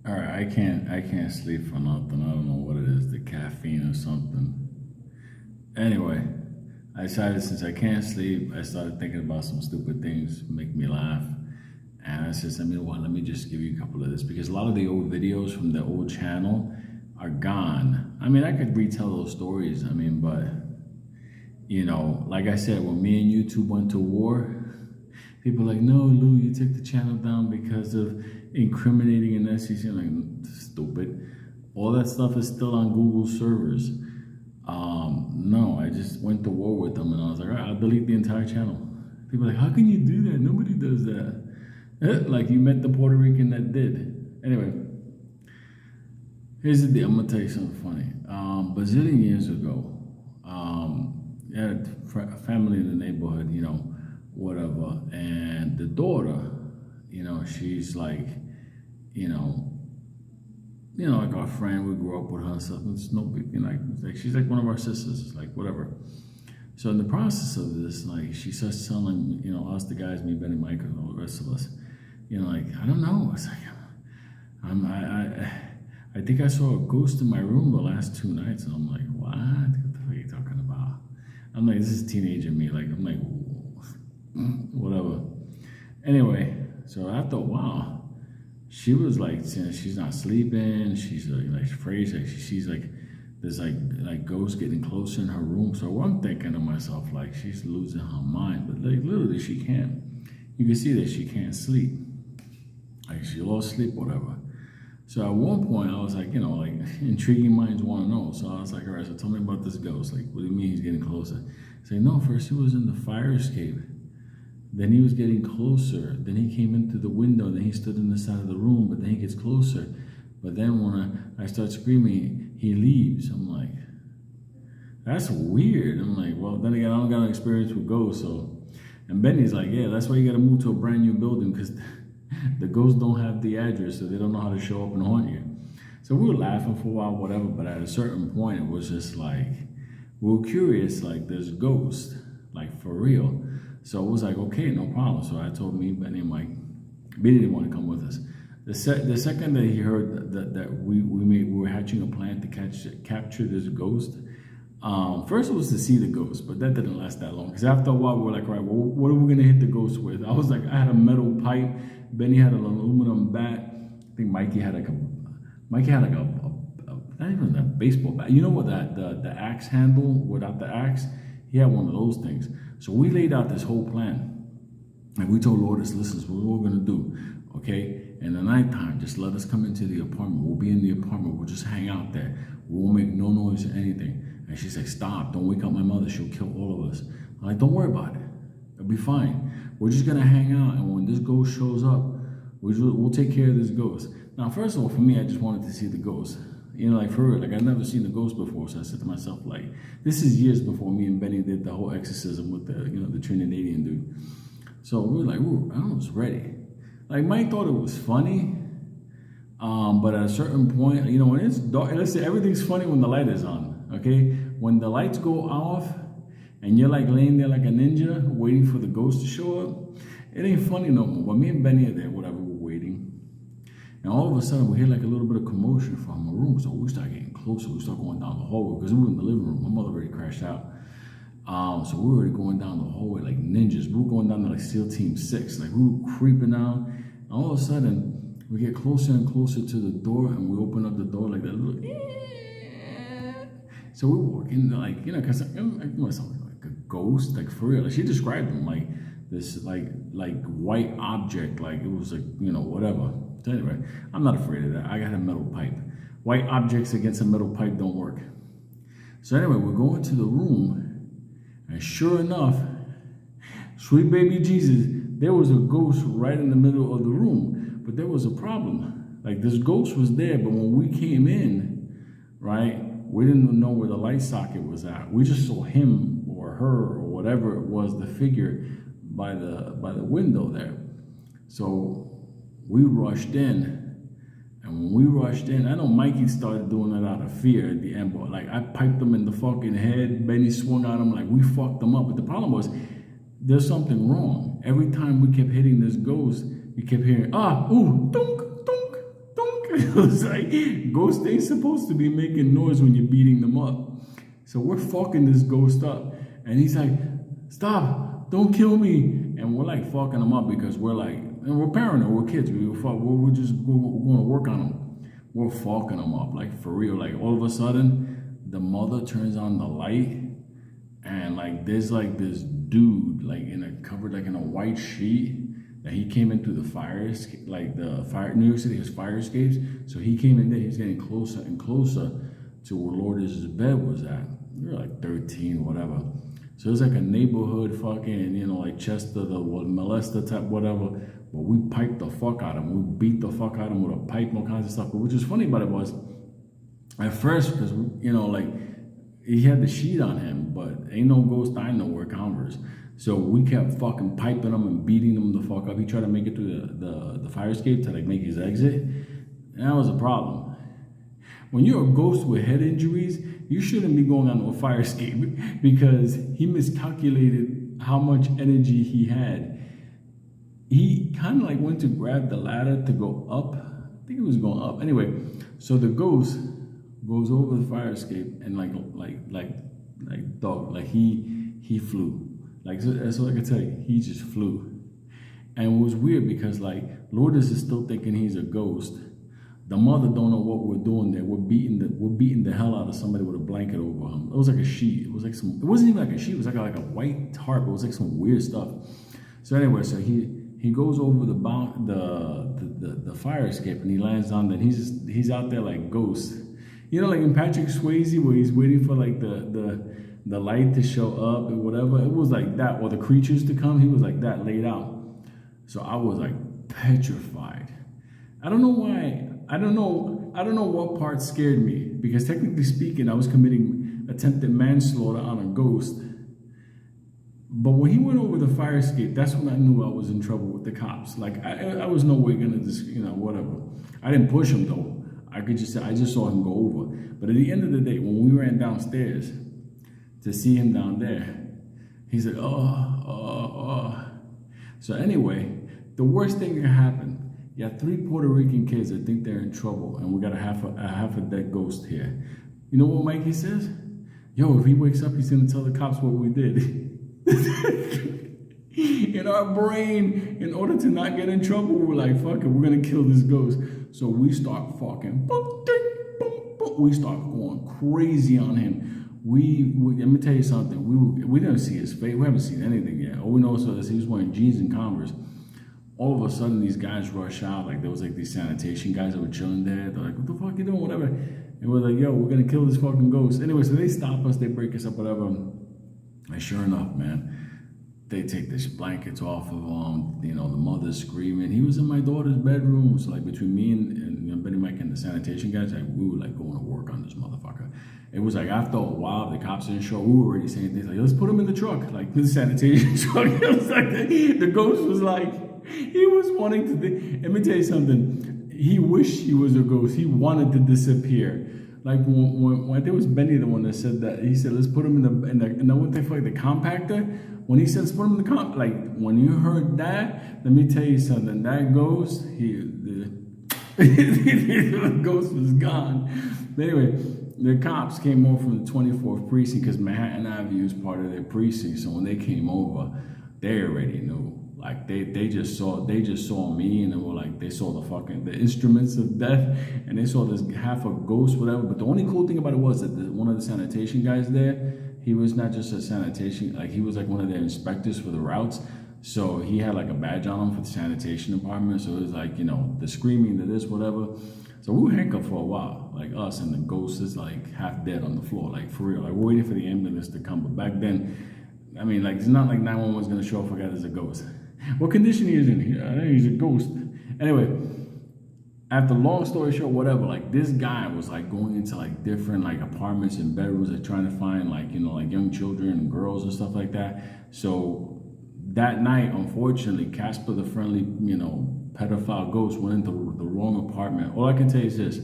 All right, I can't sleep for nothing. I don't know what it is, the caffeine or something. Anyway, I decided since I can't sleep, I started thinking about some stupid things make me laugh. And I said, let me just give you a couple of this because a lot of the old videos from the old channel are gone. I mean, I could retell those stories. I mean, but like I said, when me and YouTube went to war, people are like, no, Lou, you took the channel down because of incriminating an SEC. I'm like, stupid. All that stuff is still on Google servers. No, I just went to war with them and I was like, all right, I'll delete the entire channel. People are like, how can you do that? Nobody does that. Like you met the Puerto Rican that did. Anyway, here's the deal. I'm gonna tell you something funny. Bazillion years ago, I had a family in the neighborhood, whatever. And the daughter, she's like, like our friend, we grew up with her and stuff. It's no big thing. Like she's like one of our sisters. It's like whatever. So in the process of this, like she starts telling, us the guys, me, Benny, Mike, and all the rest of us, like I don't know. It's like I think I saw a ghost in my room the last 2 nights, and I'm like, what? What the fuck are you talking about? I'm like, this is teenager me. Like I'm like, whatever. Anyway, so I thought, wow. She was like, she's not sleeping. She's like afraid. Like she sees like there's like ghosts getting closer in her room. So I'm thinking to myself like she's losing her mind. But like literally she can't. You can see that she can't sleep. Like she lost sleep, whatever. So at one point I was like, like intriguing minds want to know. So I was like, all right, so tell me about this ghost. Like, what do you mean he's getting closer? Say no. First he was in the fire escape. Then he was getting closer. Then he came into the window. Then he stood in the side of the room. But then he gets closer. But then when I start screaming, he leaves. I'm like, that's weird. I'm like, well, then again, I don't got no experience with ghosts. So, and Benny's like, yeah, that's why you got to move to a brand new building because the ghosts don't have the address, so they don't know how to show up and haunt you. So we were laughing for a while, whatever. But at a certain point, it was just like we were curious. Like, there's ghosts, like for real. So it was like, okay, no problem. So I told me, Benny and Mike, Benny didn't want to come with us. The second that he heard that we were hatching a plan to capture this ghost, first it was to see the ghost, but that didn't last that long. Because after a while, we were like, all right, well, what are we going to hit the ghost with? I was like, I had a metal pipe. Benny had an aluminum bat. I think Mikey had like a not even a baseball bat. You know what, the axe handle without the axe? He had one of those things. So we laid out this whole plan. And we told Lourdes, listen, this is what we're going to do, okay? In the nighttime, just let us come into the apartment. We'll be in the apartment. We'll just hang out there. We won't make no noise or anything. And she's like, stop. Don't wake up my mother. She'll kill all of us. I'm like, don't worry about it. It'll be fine. We're just going to hang out. And when this ghost shows up, we'll take care of this ghost. Now, first of all, for me, I just wanted to see the ghost. Like for real, like I've never seen a ghost before. So I said to myself, like, this is years before me and Benny did the whole exorcism with the Trinidadian dude. So we were like, ooh, I was ready. Like Mike thought it was funny, but at a certain point, when it's dark, let's say everything's funny when the light is on, okay? When the lights go off and you're like laying there like a ninja waiting for the ghost to show up, it ain't funny no more. But me and Benny are there, whatever, we're waiting. And all of a sudden, we hear like a little bit of commotion from a room. So we start getting closer. We start going down the hallway because we were in the living room. My mother already crashed out. So we were already going down the hallway like ninjas. We were going down to like SEAL Team 6. Like we were creeping down. And all of a sudden, we get closer and closer to the door. And we open up the door like that little... So we walk in like, because it must sound like a ghost. Like for real. Like she described them like this like white object. Like it was like, whatever. So anyway, I'm not afraid of that. I got a metal pipe. White objects against a metal pipe don't work. So anyway, we're going to the room, and sure enough, sweet baby Jesus, there was a ghost right in the middle of the room. But there was a problem. Like this ghost was there, but when we came in, right, we didn't know where the light socket was at. We just saw him or her or whatever it was, the figure by the window there. So we rushed in, and when we rushed in, I know Mikey started doing it out of fear at the end, but like I piped him in the fucking head, Benny swung at him, like we fucked him up. But the problem was, there's something wrong. Every time we kept hitting this ghost, we kept hearing, ooh, dunk, dunk, dunk. It was like, ghosts ain't supposed to be making noise when you're beating them up. So we're fucking this ghost up. And he's like, stop, don't kill me. And we're like fucking him up because we're like, and we're paranoid, we're kids. We're going to work on him. We're fucking him up, like for real. Like all of a sudden, the mother turns on the light. And like there's like this dude like covered like in a white sheet that he came in through the fires, like the fire. New York City has fire escapes, so he came in there. He's getting closer and closer to where Lourdes's bed was at. We were like 13, whatever. So it was like a neighborhood fucking, like Chester, the molester type, whatever. But we piped the fuck out of him. We beat the fuck out of him with a pipe, all kinds of stuff. But which was funny about it was, at first, because like. He had the sheet on him, but ain't no ghost dying nowhere, Converse. So we kept fucking piping him and beating him the fuck up. He tried to make it through the fire escape to like make his exit. And that was a problem. When you're a ghost with head injuries, you shouldn't be going on a fire escape because he miscalculated how much energy he had. He kind of like went to grab the ladder to go up. I think he was going up. Anyway, so the ghost goes over the fire escape and he flew. Like that's all I can tell you. He just flew. And it was weird because like Lourdes is still thinking he's a ghost. The mother don't know what we're doing there. We're beating the hell out of somebody with a blanket over him. It was like a sheet. It wasn't even like a sheet. It was like a white tarp. It was like some weird stuff. So anyway, so he goes over the fire escape and he lands on that. He's out there like ghost. Like in Patrick Swayze where he's waiting for like the light to show up and whatever. It was like that, or the creatures to come. He was like that, laid out. So I was like petrified. I don't know why. I don't know what part scared me, because technically speaking, I was committing attempted manslaughter on a ghost. But when he went over the fire escape, that's when I knew I was in trouble with the cops. Like I was no way gonna just whatever. I didn't push him though. I just saw him go over. But at the end of the day, when we ran downstairs to see him down there, he said, oh. So anyway, the worst thing that happened, you have 3 Puerto Rican kids that think they're in trouble, and we got a half a dead ghost here. You know what Mikey says? Yo, if he wakes up, he's gonna tell the cops what we did. In our brain, in order to not get in trouble, we're like, fuck it, we're gonna kill this ghost. So we start fucking, we start going crazy on him. Let me tell you something. We didn't see his face. We haven't seen anything yet. All we know is that he was wearing jeans and Converse. All of a sudden, these guys rush out. Like there was like these sanitation guys that were chilling there. They're like, "What the fuck you doing?" Whatever. And we're like, "Yo, we're gonna kill this fucking ghost." Anyway, so they stop us. They break us up. Whatever. And sure enough, man, they take these blankets off of him. The mother's screaming. He was in my daughter's bedroom. So like between me and Benny Mike and the sanitation guys, like we were like going to work on this motherfucker. It was like after a while, the cops didn't show. We were already saying things like, "Let's put him in the truck," like the sanitation truck. It was like the ghost was like, he was wanting to. Let me tell you something. He wished he was a ghost. He wanted to disappear. Like when I think it was Benny the one that said that. He said, "Let's put him in the what they call the compactor." When he said, "Let's put him in the like when you heard that, let me tell you something. That ghost, the ghost was gone. But anyway, the cops came over from the 24th precinct because Manhattan Avenue is part of their precinct. So when they came over, they already knew. Like they just saw me, and they were like, they saw the instruments of death, and they saw this half a ghost, whatever. But the only cool thing about it was that one of the sanitation guys there, he was not just a sanitation, like he was like one of their inspectors for the routes. So he had like a badge on him for the sanitation department. So it was like, the screaming, the this, whatever. So we were handcuffed for a while, like us, and the ghost is like half dead on the floor, like for real. Like we're waiting for the ambulance to come. But back then, I mean, like it's not like 911 was gonna show up for a guy that's a ghost. What condition he is in? He's a ghost. Anyway, after long story short, whatever, like this guy was like going into like different like apartments and bedrooms, like trying to find like, like young children and girls and stuff like that. So that night, unfortunately, Casper the friendly, pedophile ghost went into the wrong apartment. All I can tell you is this.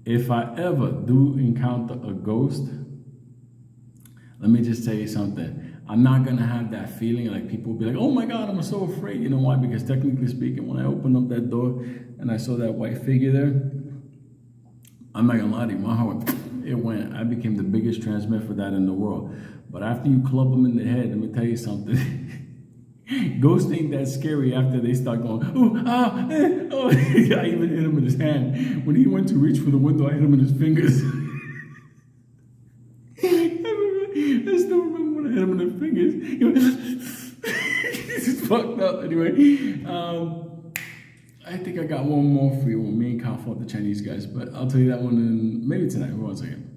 If I ever do encounter a ghost, let me just tell you something. I'm not gonna have that feeling like people will be like, oh my God, I'm so afraid. You know why? Because technically speaking, when I opened up that door and I saw that white figure there, I'm not gonna lie to you, my heart, it went. I became the biggest transmitter for that in the world. But after you club them in the head, let me tell you something. Ghosts ain't that scary after they start going, ooh, ah, oh. I even hit him in his hand. When he went to reach for the window, I hit him in his fingers. I still remember when I hit him in the fingers. He went, it's fucked up. Anyway, I think I got one more for you when me and Kyle fought the Chinese guys, but I'll tell you that one in maybe tonight. Hold on a second.